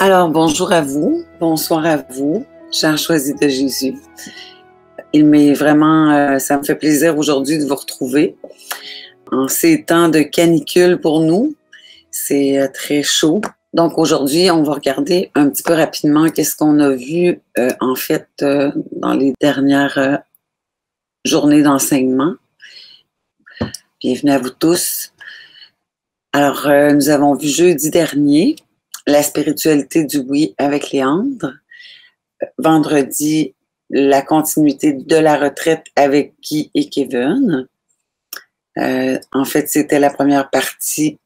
Alors, bonjour à vous, bonsoir à vous, chers choisis de Jésus. Il m'est vraiment, ça me fait plaisir aujourd'hui de vous retrouver. En ces temps de canicule pour nous, c'est très chaud. Donc aujourd'hui, on va regarder un petit peu rapidement qu'est-ce qu'on a vu dans les dernières journées d'enseignement. Bienvenue à vous tous. Alors, nous avons vu jeudi dernier la spiritualité du oui avec Léandre. Vendredi, la continuité de la retraite avec Guy et Kevin. En fait, c'était la première partie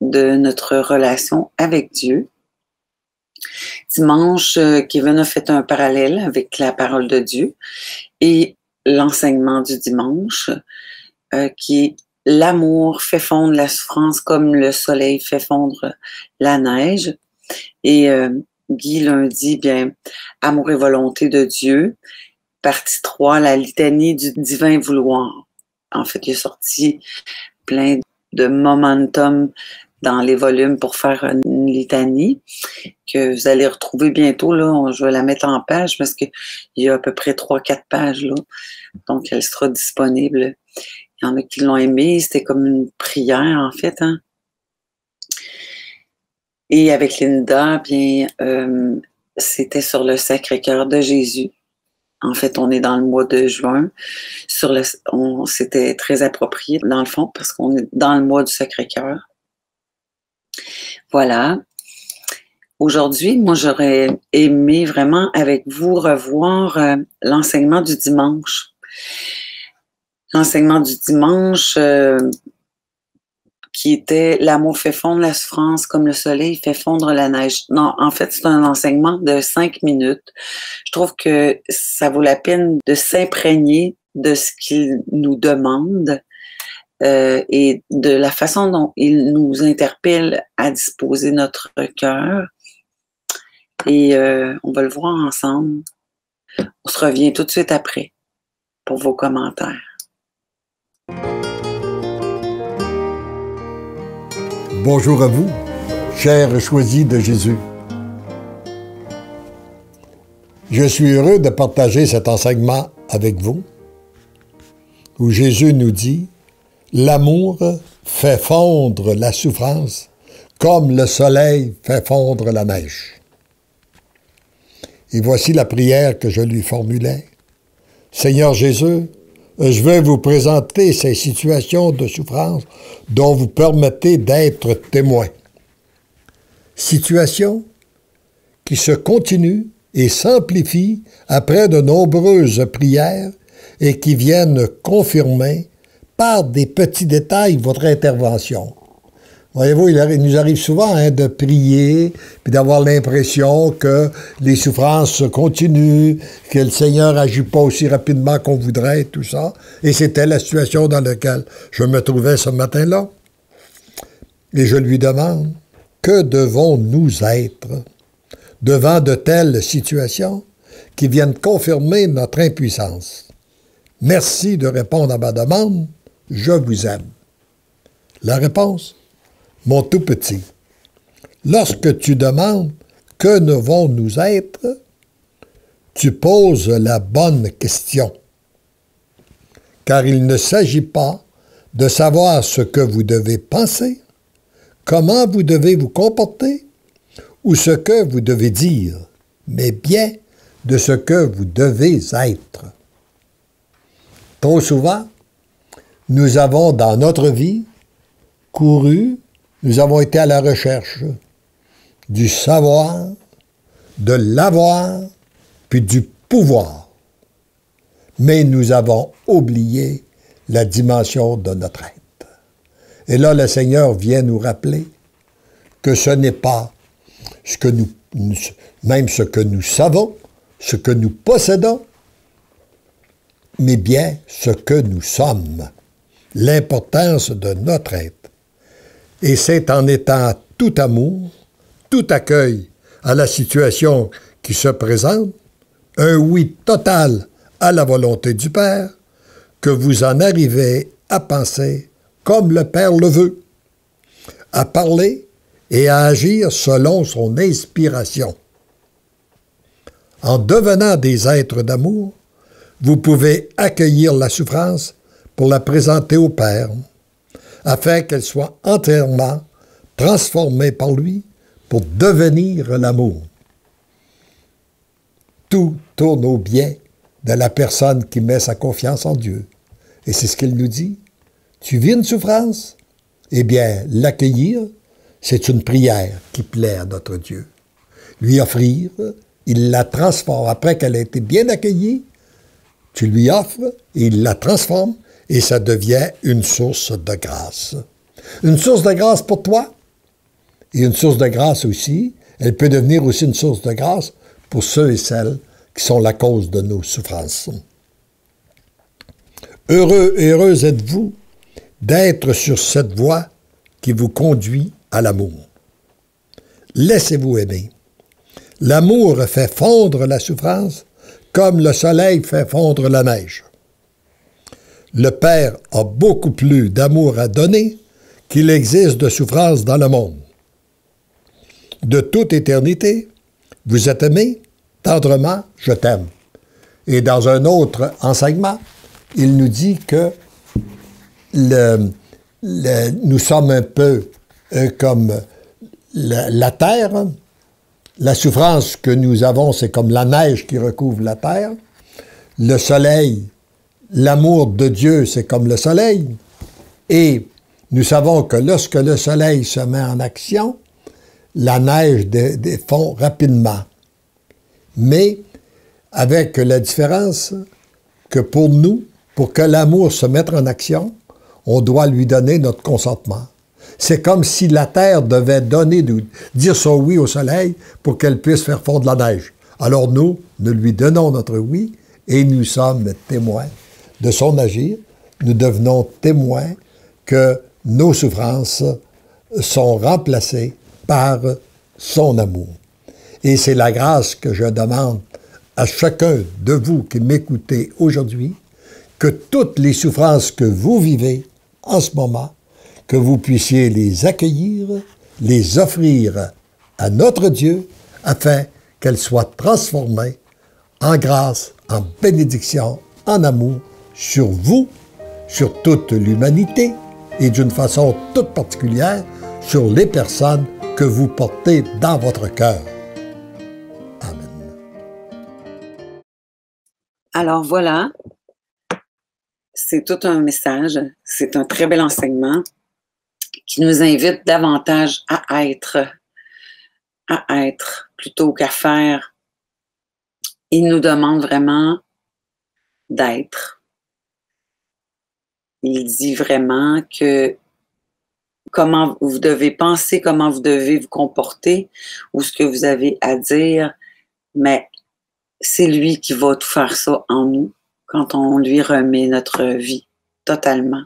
de notre relation avec Dieu. Dimanche, Kevin a fait un parallèle avec la parole de Dieu et l'enseignement du dimanche, qui est l'amour fait fondre la souffrance comme le soleil fait fondre la neige. Et Guy lundi, bien, amour et volonté de Dieu. Partie 3, la litanie du divin vouloir. En fait, il est sorti plein de momentum dans les volumes pour faire une litanie que vous allez retrouver bientôt. Là, je vais la mettre en page parce qu'il y a à peu près 3-4 pages. Là, donc, elle sera disponible. Il y en a qui l'ont aimé. C'était comme une prière, en fait. Hein? Et avec Linda, bien, c'était sur le Sacré-Cœur de Jésus. En fait, on est dans le mois de juin. C'était très approprié, dans le fond, parce qu'on est dans le mois du Sacré-Cœur. Voilà. Aujourd'hui, moi, j'aurais aimé vraiment avec vous revoir l'enseignement du dimanche. L'enseignement du dimanche qui était « L'amour fait fondre la souffrance comme le soleil fait fondre la neige ». Non, en fait, c'est un enseignement de 5 minutes. Je trouve que ça vaut la peine de s'imprégner de ce qu'il nous demande et de la façon dont il nous interpelle à disposer notre cœur. Et on va le voir ensemble. On se revient tout de suite après pour vos commentaires. Bonjour à vous, chers choisis de Jésus. Je suis heureux de partager cet enseignement avec vous, où Jésus nous dit « L'amour fait fondre la souffrance comme le soleil fait fondre la neige. » Et voici la prière que je lui formulais. « Seigneur Jésus, je vais vous présenter ces situations de souffrance dont vous permettez d'être témoin. Situations qui se continuent et s'amplifient après de nombreuses prières et qui viennent confirmer par des petits détails votre intervention. Voyez-vous, il nous arrive souvent de prier, puis d'avoir l'impression que les souffrances continuent, que le Seigneur n'agit pas aussi rapidement qu'on voudrait, tout ça. Et c'était la situation dans laquelle je me trouvais ce matin-là. Et je lui demande, que devons-nous être devant de telles situations qui viennent confirmer notre impuissance? Merci de répondre à ma demande, je vous aime. La réponse? Mon tout petit, lorsque tu demandes « Que devons-nous être ?» tu poses la bonne question. Car il ne s'agit pas de savoir ce que vous devez penser, comment vous devez vous comporter ou ce que vous devez dire, mais bien de ce que vous devez être. Trop souvent, nous avons dans notre vie couru. Nous avons été à la recherche du savoir, de l'avoir, puis du pouvoir. Mais nous avons oublié la dimension de notre être. Et là, le Seigneur vient nous rappeler que ce n'est pas même ce que nous savons, ce que nous possédons, mais bien ce que nous sommes, l'importance de notre être. Et c'est en étant tout amour, tout accueil à la situation qui se présente, un oui total à la volonté du Père, que vous en arrivez à penser comme le Père le veut, à parler et à agir selon son inspiration. En devenant des êtres d'amour, vous pouvez accueillir la souffrance pour la présenter au Père, afin qu'elle soit entièrement transformée par lui pour devenir l'amour. Tout tourne au bien de la personne qui met sa confiance en Dieu. Et c'est ce qu'il nous dit. Tu vis une souffrance? Eh bien, l'accueillir, c'est une prière qui plaît à notre Dieu. Lui offrir, il la transforme. Après qu'elle a été bien accueillie, tu lui offres et il la transforme et ça devient une source de grâce. Une source de grâce pour toi et une source de grâce aussi. Elle peut devenir aussi une source de grâce pour ceux et celles qui sont la cause de nos souffrances. Heureux et heureuse êtes-vous d'être sur cette voie qui vous conduit à l'amour. Laissez-vous aimer. L'amour fait fondre la souffrance comme le soleil fait fondre la neige. Le Père a beaucoup plus d'amour à donner qu'il existe de souffrance dans le monde. De toute éternité, vous êtes aimés, tendrement, je t'aime. Et dans un autre enseignement, il nous dit que nous sommes un peu comme la terre. La souffrance que nous avons, c'est comme la neige qui recouvre la terre. Le soleil, l'amour de Dieu, c'est comme le soleil. Et nous savons que lorsque le soleil se met en action, la neige fond rapidement. Mais avec la différence que pour nous, pour que l'amour se mette en action, on doit lui donner notre consentement. C'est comme si la terre devait dire son oui au soleil pour qu'elle puisse faire fondre la neige. Alors nous lui donnons notre oui et nous sommes témoins de son agir. Nous devenons témoins que nos souffrances sont remplacées par son amour. Et c'est la grâce que je demande à chacun de vous qui m'écoutez aujourd'hui, que toutes les souffrances que vous vivez en ce moment, que vous puissiez les accueillir, les offrir à notre Dieu, afin qu'elles soient transformées en grâce, en bénédiction, en amour sur vous, sur toute l'humanité et d'une façon toute particulière sur les personnes que vous portez dans votre cœur. Amen. Alors voilà, c'est tout un message, c'est un très bel enseignement qui nous invite davantage à être plutôt qu'à faire. Il nous demande vraiment d'être. Il dit vraiment que comment vous devez penser, comment vous devez vous comporter, ou ce que vous avez à dire, mais c'est lui qui va tout faire ça en nous quand on lui remet notre vie totalement.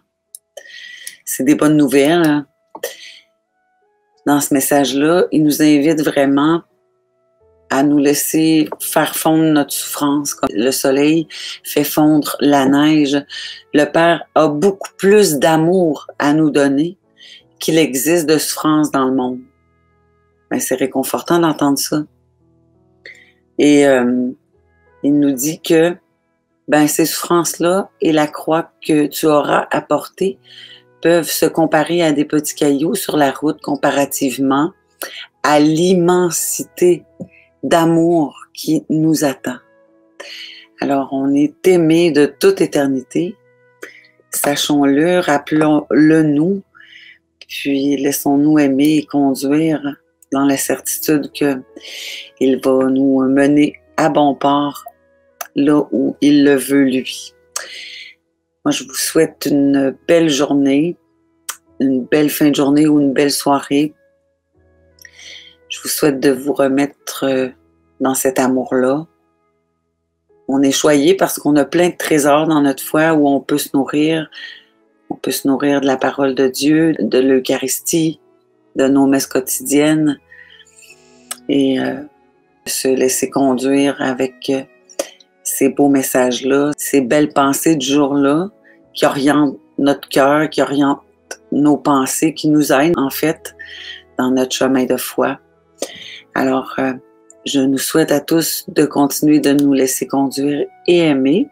C'est des bonnes nouvelles. Hein? Dans ce message-là, il nous invite vraiment à nous laisser faire fondre notre souffrance. Comme le soleil fait fondre la neige, le Père a beaucoup plus d'amour à nous donner qu'il existe de souffrance dans le monde. Ben, c'est réconfortant d'entendre ça. Et il nous dit que ces souffrances-là et la croix que tu auras à porter peuvent se comparer à des petits cailloux sur la route comparativement à l'immensité d'amour qui nous attend. Alors, on est aimé de toute éternité. Sachons-le, rappelons-le nous, puis laissons-nous aimer et conduire dans la certitude qu'il va nous mener à bon port là où il le veut, lui. Moi, je vous souhaite une belle journée, une belle fin de journée ou une belle soirée. Je vous souhaite de vous remettre dans cet amour-là. On est choyé parce qu'on a plein de trésors dans notre foi où on peut se nourrir. On peut se nourrir de la parole de Dieu, de l'Eucharistie, de nos messes quotidiennes et se laisser conduire avec ces beaux messages-là, ces belles pensées du jour-là qui orientent notre cœur, qui orientent nos pensées, qui nous aident en fait dans notre chemin de foi. Alors, je nous souhaite à tous de continuer de nous laisser conduire et aimer.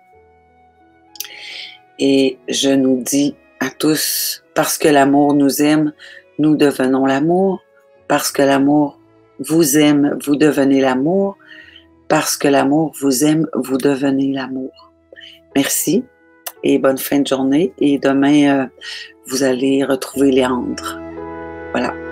Et je nous dis à tous, parce que l'amour nous aime, nous devenons l'amour. Parce que l'amour vous aime, vous devenez l'amour. Parce que l'amour vous aime, vous devenez l'amour. Merci et bonne fin de journée. Et demain, vous allez retrouver Léandre. Voilà.